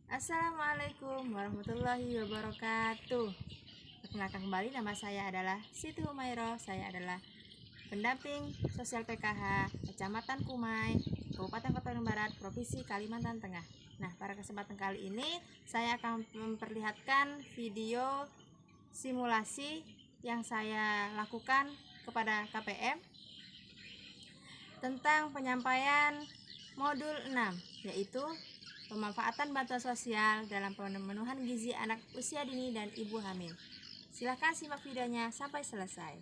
Assalamualaikum warahmatullahi wabarakatuh. Perkenalkan kembali, nama saya adalah Siti Humairo. Saya adalah pendamping sosial PKH Kecamatan Kumai, Kabupaten Kota Bandung Barat, Provinsi Kalimantan Tengah. Nah, pada kesempatan kali ini saya akan memperlihatkan video simulasi yang saya lakukan kepada KPM tentang penyampaian modul 6, yaitu pemanfaatan bantuan sosial dalam pemenuhan gizi anak usia dini dan ibu hamil. Silahkan simak videonya sampai selesai.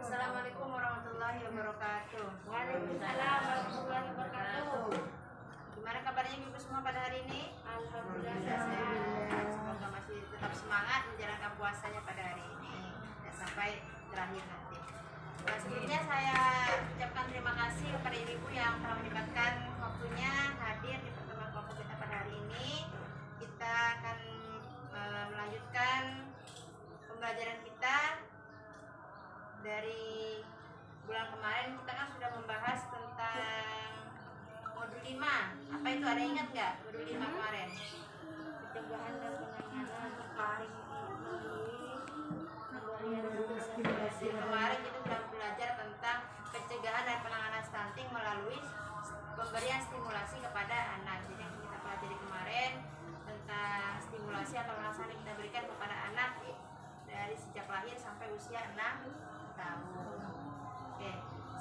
Assalamualaikum warahmatullahi wabarakatuh. Waalaikumsalam warahmatullahi wabarakatuh. Gimana kabarnya ibu semua pada hari ini? Alhamdulillah. Semoga masih tetap semangat menjalankan puasanya pada hari ini dan sampai terakhir nanti. Nah, sebelumnya saya ucapkan terima kasih kepada ibu yang telah menyempatkan waktunya hadir di pertemuan kelompok kita pada hari ini. Kita akan melanjutkan pembelajaran kita dari bulan kemarin. Kita kan sudah membahas tentang modul 5. Apa itu, ada ingat nggak modul 5 kemarin? Pencegahan dan penanganan paling Kemarin kita sudah belajar tentang pencegahan dan penanganan stunting melalui pemberian stimulasi kepada anak. Jadi yang kita pelajari kemarin tentang stimulasi atau rasa yang kita berikan kepada anak dari sejak lahir sampai usia 6 tahun. Oke,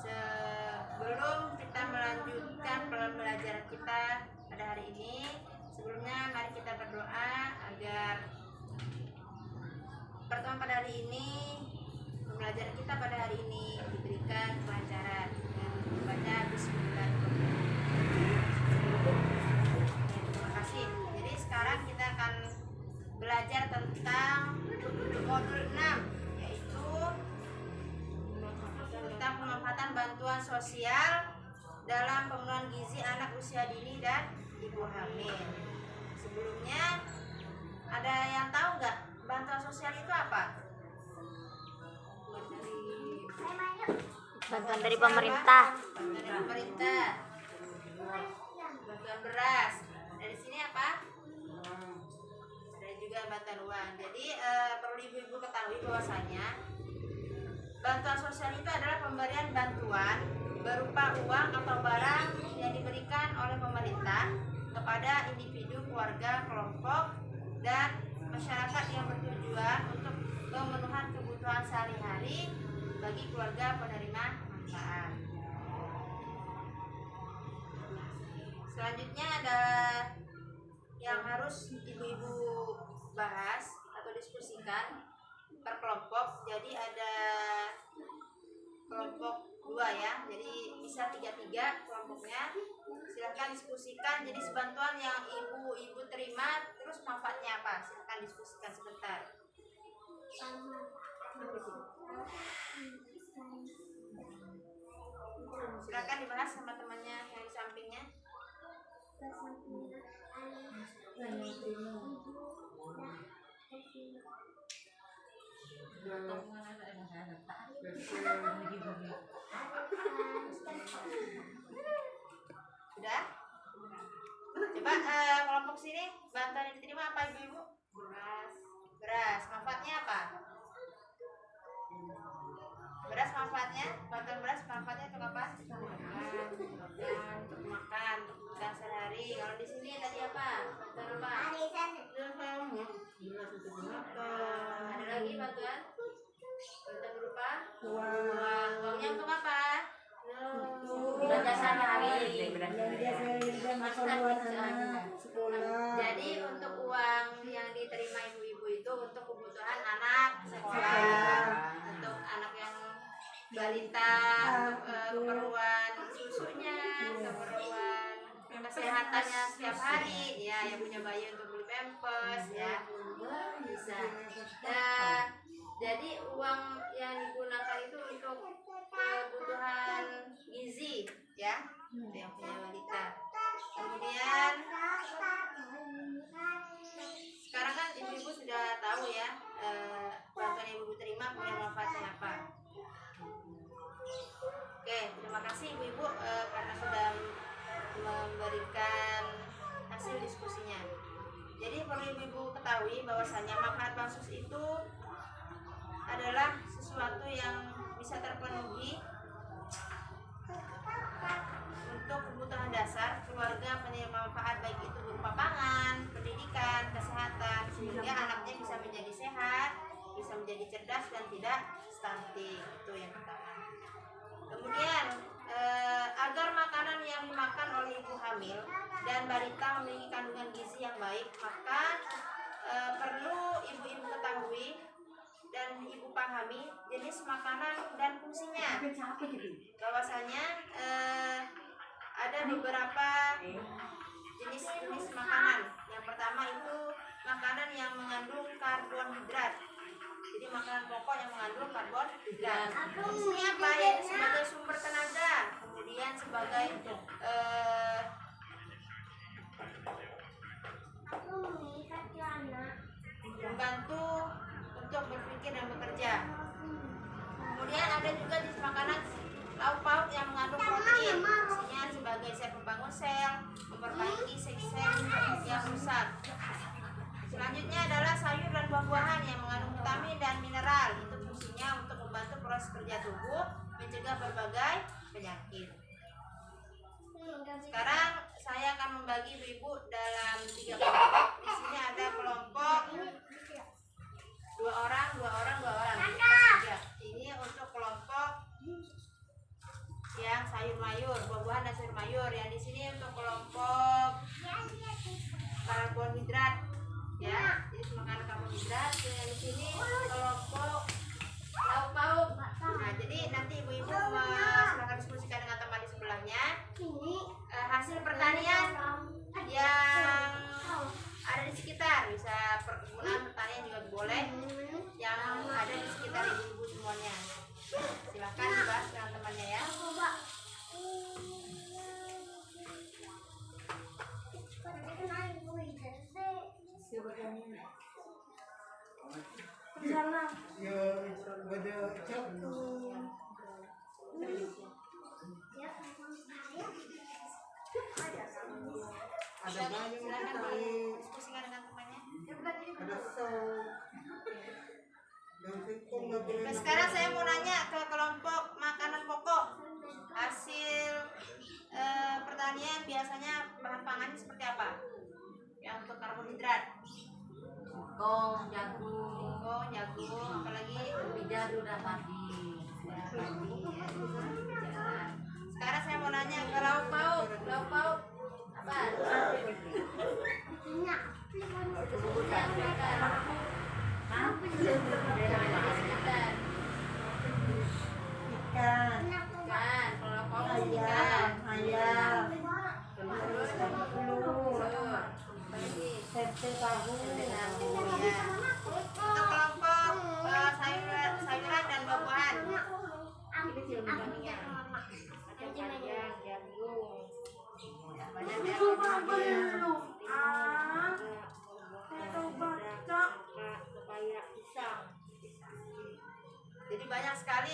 sebelum kita melanjutkan pembelajaran kita pada hari ini, sebelumnya mari kita berdoa agar pertemuan pada hari ini, pembelajaran kita pada hari ini diberikan kelancaran dengan membaca Bismillahirrahmanirrahim. Terima kasih. Jadi sekarang kita akan belajar tentang modul 6, yaitu tentang pemanfaatan bantuan sosial dalam pemenuhan gizi anak usia dini dan ibu hamil. Sebelumnya, ada yang tahu nggak bantuan sosial itu apa? bantuan dari pemerintah. Bantuan dari pemerintah. Bantuan beras. Dari sini apa? Ada juga bantuan uang. Jadi perlu ibu-ibu ketahui bahwasanya bantuan sosial itu adalah pemberian bantuan berupa uang atau barang yang diberikan oleh pemerintah kepada individu, keluarga, kelompok, dan masyarakat yang bertujuan untuk pemenuhan kebutuhan sehari-hari bagi keluarga penerima manfaat. Selanjutnya ada yang harus ibu-ibu bahas atau diskusikan per kelompok. Jadi ada kelompok 2 ya, jadi bisa 3-3 kelompoknya. Silahkan diskusikan jenis bantuan yang ibu-ibu terima, terus manfaatnya apa. Silahkan diskusikan sebentar. Silakan dibahas sama temannya yang di sampingnya. Sudah? Coba kelompok sini, bantuan yang diterima apa ibu-ibu? Beras. Manfaatnya apa? Beras manfaatnya, bantuan beras manfaatnya untuk apa? Untuk makan, untuk sehari. Kalau di sini tadi apa? Bantuan apa? Ada lagi bantuan? Bantuan berupa uang. Uangnya untuk apa? Belanja sehari-hari. Jadi untuk uang yang diterima ibu-ibu itu untuk kebutuhan anak sekolah, untuk anak yang balita, untuk keperluan susunya, keperluan kesehatannya setiap hari, ya, yang punya bayi untuk beli pampers, ya, bisa. Jadi uang yang digunakan itu untuk kebutuhan gizi, ya, yang punya balita. Kemudian sekarang kan ibu-ibu sudah tahu ya bantuan yang ibu terima kemudian manfaatnya apa. Oke, terima kasih ibu-ibu karena sudah memberikan hasil diskusinya. Jadi perlu ibu-ibu ketahui bahwasanya manfaat bansos itu adalah sesuatu yang bisa terpenuhi untuk kebutuhan dasar keluarga penerima manfaat, baik itu berupa pangan, pendidikan, kesehatan, sehingga anaknya bisa menjadi sehat, bisa menjadi cerdas dan tidak stunting. Itu yang pertama. Kemudian agar makanan yang dimakan oleh ibu hamil dan balita memiliki kandungan gizi yang baik, maka perlu ibu-ibu ketahui dan ibu pahami jenis makanan dan fungsinya. Bahwasanya ada beberapa jenis makanan. Yang pertama itu makanan yang mengandung karbohidrat. Jadi makanan pokok yang mengandung karbohidrat. Fungsinya apa? Yaitu sebagai sumber tenaga, kemudian sebagai membantu untuk berpikir dan bekerja. Kemudian ada juga jenis makanan lauk pauk yang mengandung protein, fungsinya sebagai sel pembangun sel, memperbaiki sel yang rusak. Selanjutnya adalah sayur dan buah-buahan yang mengandung vitamin dan mineral. Itu fungsinya untuk membantu proses kerja tubuh, mencegah berbagai penyakit. Sekarang saya akan membagi ibu-ibu dalam 3 kelompok. Di sini ada kelompok 2 orang. Ini untuk kelompok yang sayur mayur, buah-buahan dan sayur mayur. Yang di sini untuk kelompok karbohidrat, ya. Jadi makanan karbohidrat. Yang di sini kelompok lauk pauk. Nah, jadi nanti ibu-ibu silakan diskusikan dengan teman di sebelahnya. Hasil pertanian yang ada di sekitar, bisa perkebunan pertanian juga boleh, yang ada di sekitar ibu-ibu semuanya. Silahkan dibahas dengan temannya ya. Ada banyak Silakan sekali. diskusikan dengan temannya. Ada song. Dan singkong nggak boleh. Nah, sekarang saya mau nanya ke kelompok makanan pokok. Hasil pertanian biasanya bahan pangannya seperti apa? Yang untuk karbohidrat, Singkong, jagung, apalagi bijadu dan padi. ya. Sekarang saya mau nanya ke lauk pauk. Lauk pauk apa? Ikan, Ikan. Kalau lauk pauk ayam, ikan. ayam, Terus telur, apalagi? tempe tahu, Ya. Untuk kelompok sayuran dan buah-buahan. Ini sih lebih macam panjang, jagung. Banyak ya. Pepaya, pisang. Jadi banyak sekali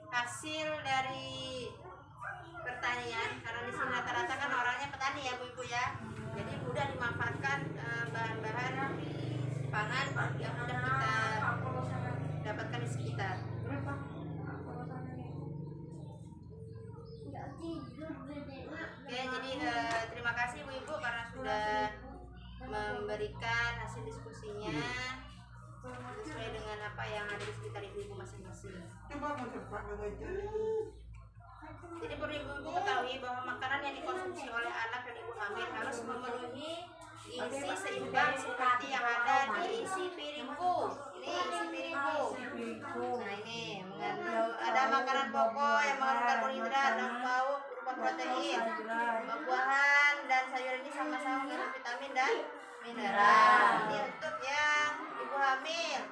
hasil dari pertanian, karena di sini rata-rata kan orangnya petani ya Bu Ibu ya. Jadi mudah dimanfaatkan bahan-bahan pangan yang mudah kita dapatkan di sekitar. Oke, jadi terima kasih Bu Ibu karena sudah memberikan hasil diskusinya sesuai dengan apa yang ada di sekitar ibu-ibu masing-masing. coba mencepat mengejar. Jadi perlu ibu-ibu ketahui bahwa makanan yang dikonsumsi oleh anak dan ibu hamil harus memenuhi gizi seimbang seperti yang ada di isi piringku. Ini isi piringku. Nah ini mengandung ada makanan pokok yang mengandung karbohidrat dan pauk berupa protein. Buah-buahan dan sayuran ini sama-sama mengandung vitamin dan mineral. Ini untuk yang ibu hamil.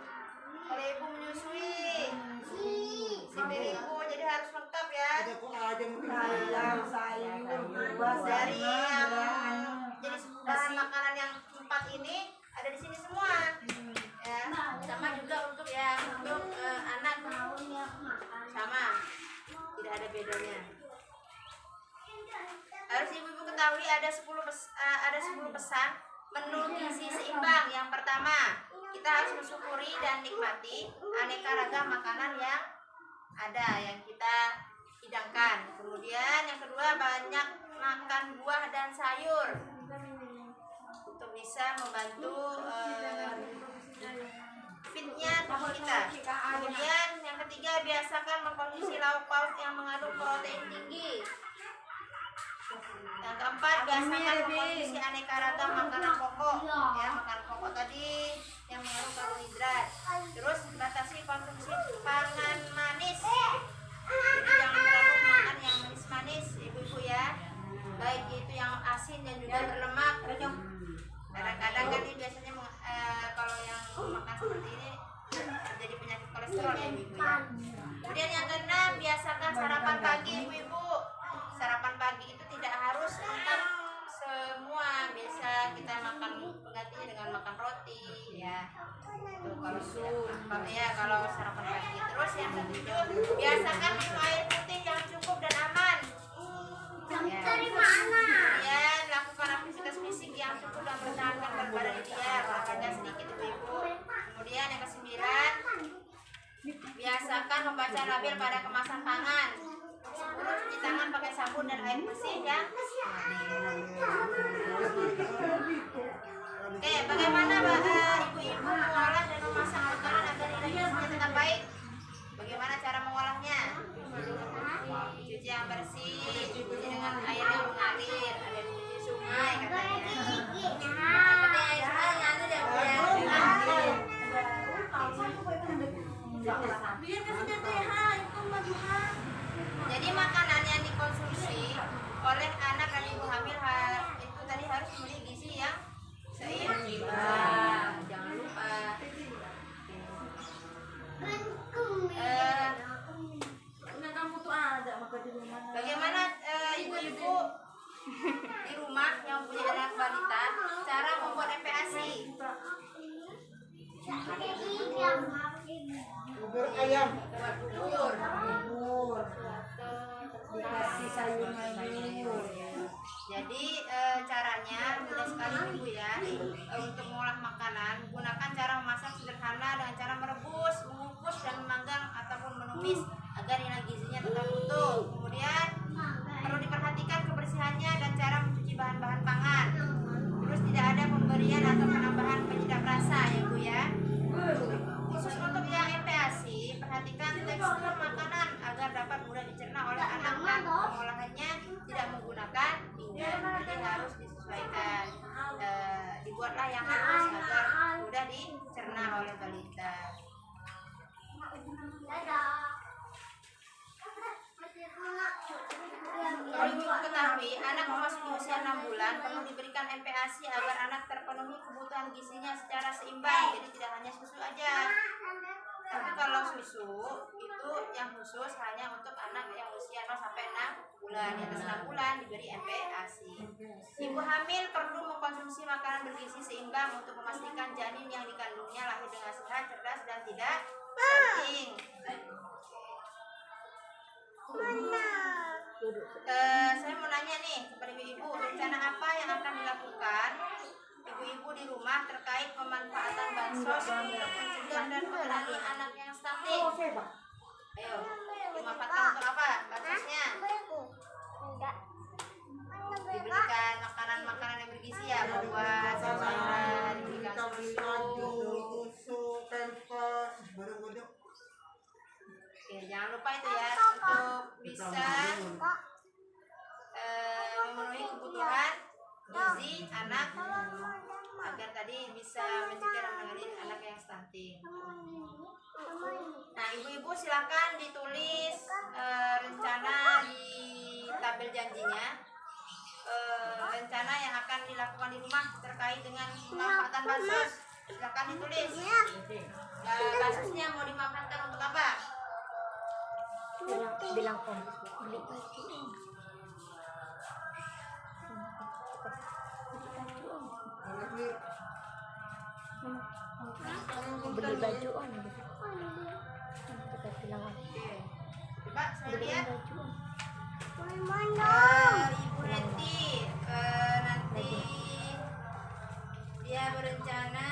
Kalau ibu menyusui, si piringku jadi harus lengkap ya. Ada kok aja mungkin ayam, sayur, buah, Dari yang sayur, jadi bahan makanan yang 4 ini ada di sini semua. Ya, sama juga untuk yang untuk anak sama, tidak ada bedanya. Harus ibu-ibu ketahui ada 10 pesan menu gizi seimbang. Yang pertama, kita harus mensyukuri dan nikmati aneka ragam makanan yang ada yang kita hidangkan. Kemudian yang kedua, banyak makan buah dan sayur untuk bisa membantu fitnya tubuh kita. Kemudian yang ketiga, biasakan mengkonsumsi lauk pauk yang mengandung protein tinggi. Yang keempat, biasakan mengkonsumsi aneka ragam makanan pokok, ya, makanan pokok tadi yang mengandung karbohidrat. Terus batasi konsumsi pangan manis. Jadi jangan terlalu makan yang manis-manis, ibu-ibu ya. Baik itu yang asin dan juga berlemak. Kadang-kadang kan ini biasanya kalau yang makan seperti ini terjadi penyakit kolesterol ya ibu-ibu ya. Kemudian yang keenam, biasakan sarapan pagi ibu-ibu. Sarapan pagi itu tidak harus untuk semua, biasa kita makan penggantinya dengan makan roti ya. Tuh, kalau sarapan pagi. Terus yang ketujuh, biasakan minum air putih yang cukup dan aman. Ya. Kemudian lakukan aktivitas fisik yang cukup dan mempertahankan berat badan ideal, olahraga sedikit ibu-ibu. Kemudian yang kesembilan, biasakan membaca label pada kemasan pangan. 10, cuci tangan pakai sabun dan air bersih ya. Oke, bagaimana ibu-ibu mengolah dan memasak makanan agar nilai gizinya tetap baik? Bagaimana cara mengolahnya? Cuci yang bersih, cuci dengan air yang mengalir, ada di cuci sungai katanya. Seperti air sungai ngalir ya Bu ya. Jadi makanan yang dikonsumsi oleh anak dan ibu hamil itu tadi harus memiliki gizi yang seimbang. Jangan lupa. Bagaimana ibu-ibu di rumah yang punya anak balita cara membuat MPASI? Bubur ayam. Buat bubur. Dikasih sayur-mayur. Jadi caranya mudah sekali ibu ya. Untuk mengolah makanan gunakan cara memasak sederhana dengan cara merebus, mengukus dan memanggang ataupun menumis agar nilai gizinya tetap utuh. Kemudian perlu diperhatikan kebersihannya dan cara mencuci bahan-bahan pangan. Terus tidak ada pemberian atau penambahan penyedap rasa ya Bu ya. Khusus untuk yang MPASI, perhatikan tekstur makanan agar dapat mudah dicerna oleh anak dan pengolahannya tidak menggunakan minyak, jadi harus disesuaikan. Dibuatlah yang halus agar mudah dicerna oleh balita. Kalau ibu ketahui, anak memasuki usia 6 bulan perlu diberikan MPASI agar anak terpenuhi kebutuhan gizinya secara seimbang. Jadi tidak hanya susu aja. Tapi kalau susu itu yang khusus hanya untuk anak yang usia 0 sampai 6 bulan. Di atas 6 bulan diberi MPASI. Ibu hamil perlu mengkonsumsi makanan bergizi seimbang untuk memastikan janin yang dikandungnya lahir dengan sehat, cerdas dan tidak stunting. Saya mau nanya nih kepada ibu-ibu, rencana apa yang akan dilakukan ibu-ibu di rumah terkait pemanfaatan bansos untuk mencegah dan mengurangi anak yang stunting? Ayo, dimanfaatkan untuk apa bansosnya? Diberikan makanan-makanan yang bergizi ya, buah, sayuran, diberikan susu. Oke, jangan lupa itu ya untuk bisa memenuhi kebutuhan gizi anak agar tadi bisa mencegah dan menangani anak yang stunting. Nah, ibu-ibu silakan ditulis rencana di tabel janjinya, rencana yang akan dilakukan di rumah terkait dengan pemanfaatan bansos. Silakan ditulis. Bansosnya mau dimanfaatkan untuk apa? Bilang om beli baju on kita bilang om Coba saya lihat. baju on Ibu Renti berencana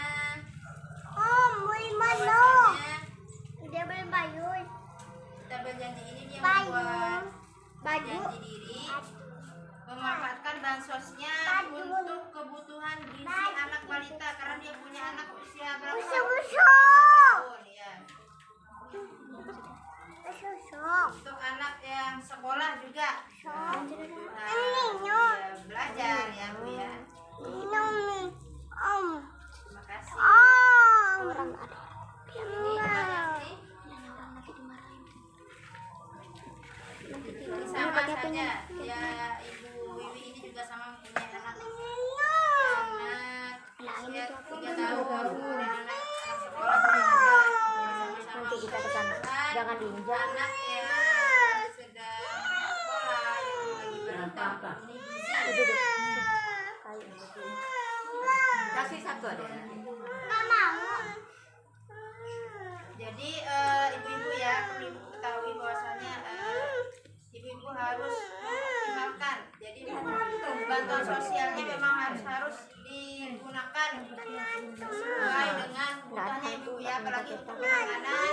Beli mana? bahwasanya Dia beli baju. kita berjanji ini dia Baju. membuat Baju. janji diri memanfaatkan bansosnya untuk kebutuhan gizi anak balita karena dia punya anak usia berapa? Busuk-busuk. 5 tahun ya. Susuk. Untuk anak yang sekolah juga Susuk. ya, belajar ya Bu ya. Minum. Terima kasih. Orang ada. Ini sama saja ya, Ibu Wiwi ini juga sama punya anak usia 3 tahun dan anak sekolah juga sama-sama Nanti kita ke sana. membutuhkan Jangan diinjak. anak yang sedang sekolah yang lagi balita ini gizi. Kasih satu ada. Nggak mau. Jadi ibu-ibu ya perlu ibu ketahui bahwasanya ibu-ibu harus mengoptimalkan. Jadi bantuan sosialnya memang harus digunakan sesuai dengan kebutuhannya ibu ya, apalagi untuk penanganan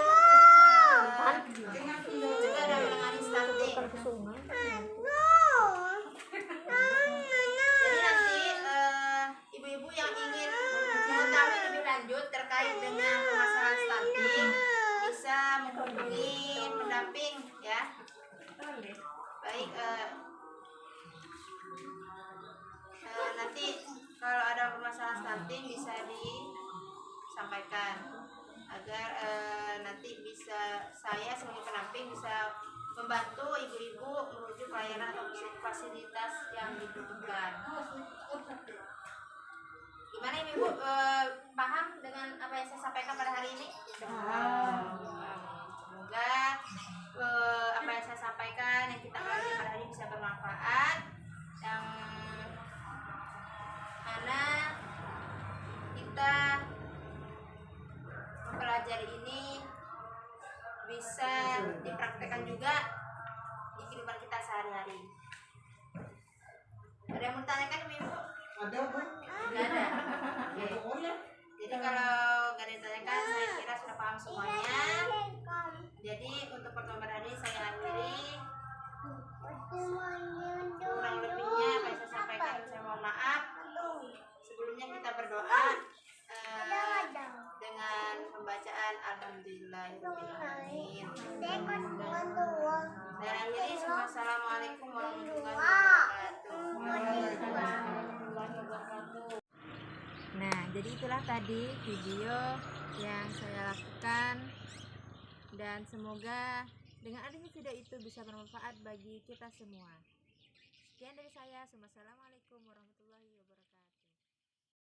juga ada menangani stunting. Bukan ke sungai. Jadi nanti ibu-ibu yang ingin mengetahui lebih lanjut terkait dengan permasalahan stunting bisa menghubungi pendamping ya. Baik, nanti kalau ada permasalahan stunting bisa disampaikan agar nanti bisa saya sebagai pendamping bisa membantu ibu-ibu menuju pelayanan atau fasilitas yang dibutuhkan. Gimana ibu paham dengan apa yang saya sampaikan pada hari ini? Semoga apa yang saya sampaikan yang kita pelajari pada hari ini bisa bermanfaat, yang mana kita mempelajari ini bisa dipraktekkan juga di kehidupan kita sehari-hari. Ada yang mau ditanyakan ibu? Ada Bu? Tidak ada. Oke. Jadi kalau nggak ada yang ditanyakan, saya kira sudah paham semuanya. Jadi untuk pertemuan hari ini saya akhiri. Kurang lebihnya apa yang saya sampaikan saya mohon maaf. Sebelumnya kita berdoa dengan pembacaan Alhamdulillahirobbilalamin. Dan akhiri semua assalamualaikum warahmatullahi wabarakatuh. Nah, jadi itulah tadi video yang saya lakukan dan semoga dengan adanya video itu bisa bermanfaat bagi kita semua. Sekian dari saya. Assalamualaikum warahmatullahi wabarakatuh.